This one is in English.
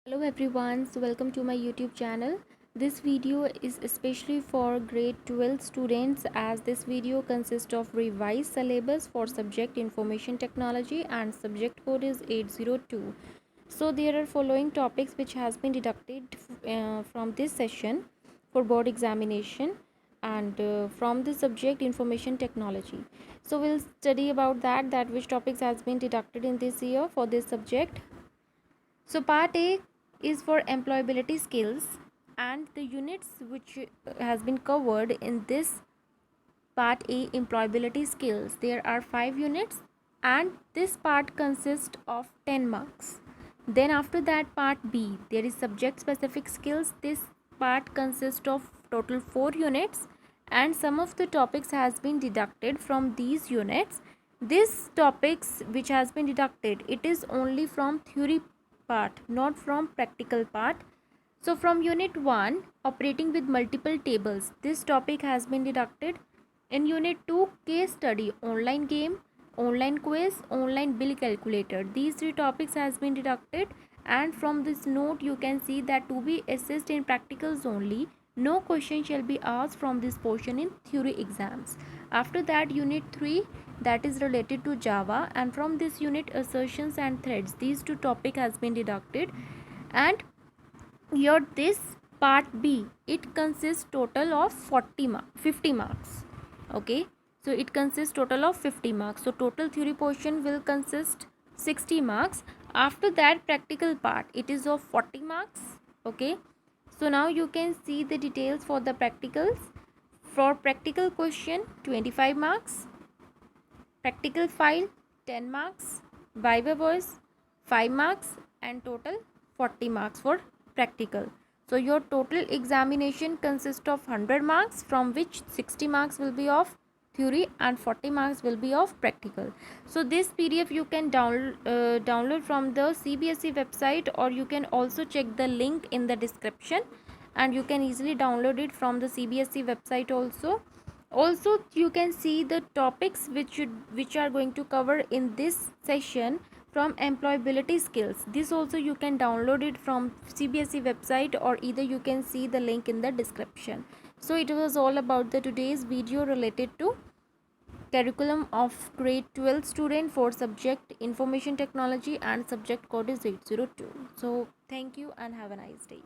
Hello everyone, so welcome to my YouTube channel. This video is especially for grade 12 students as this video consists of revised syllabus for subject information technology and subject code is 802. So there are following topics which has been deducted from this session for board examination and from the subject information technology. So we'll study about that which topics has been deducted in this year for this subject. So part A is for employability skills and the units which has been covered in this part A employability skills. There are 5 units and this part consists of 10 marks. Then after that part B there is subject specific skills. This part consists of total 4 units and some of the topics has been deducted from these units. These topics which has been deducted, it is only from theory part, not from practical part. So from unit 1 operating with multiple tables, this topic has been deducted. In unit 2 case study, online game, online quiz, online bill calculator, these three topics has been deducted. And from this note you can see that to be assessed in practicals only, no question shall be asked from this portion in theory exams. After that unit 3, that is related to Java, and from this unit assertions and threads, these two topic has been deducted. And here this part B, it consists total of 50 marks. Okay, so it consists total of 50 marks. So total theory portion will consist 60 marks. After that practical part, it is of 40 marks. Okay, so now you can see the details for the practicals. For practical question 25 marks, practical file 10 marks, viva voice 5 marks, and total 40 marks for practical. So your total examination consists of 100 marks, from which 60 marks will be of theory and 40 marks will be of practical. So this PDF you can download from the CBSE website, or you can also check the link in the description, and you can easily download it from the CBSE website also. You can see the topics which are going to cover in this session from employability skills. This also you can download it from CBSE website, or either you can see the link in the description. So it was all about the today's video related to curriculum of grade 12 student for subject information technology and subject code is 802. So thank you and have a nice day.